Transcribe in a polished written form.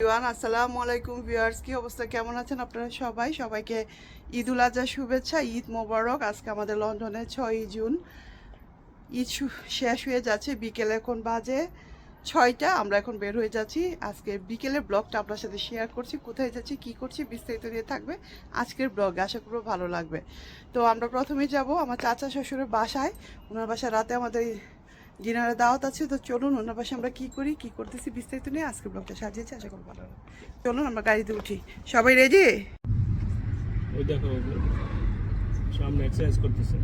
Everyone, আসসালামু আলাইকুম viewers. কি অবস্থা, কেমন আছেন আপনারা সবাই? সবাইকে ঈদ উল আজহার শুভেচ্ছা, ঈদ মোবারক। আজকে আমাদের লন্ডনে 6ই জুন, ঈদ শেষ হয়ে যাচ্ছে। বিকেলে এখন বাজে 6টা, আমরা এখন বের হয়ে যাচ্ছি। আজকে বিকেলের ব্লগটা আপনার সাথে শেয়ার করছি, কোথায় যাচ্ছি, কি করছি, বিস্তারিত নিয়ে থাকবে আজকের ব্লগ। আশা করবো ভালো লাগবে। তো আমরা প্রথমেই যাব আমার চাচা শ্বশুরের বাসায়। ওনার বাসায় রাতে আমাদের ডিনারে দাওয়াত আছে। তো চলুন ওনার পাশে আমরা কি করি, কি করতেছি, বিস্তারিত নিয়ে আজকে ব্লগটা সাজিয়েছি। আশা করি ভালো লাগবে। চলুন আমরা গাড়িতে উঠি। সবাই রেডি? ওই দেখো সামনে এক্সারসাইজ করতেছে।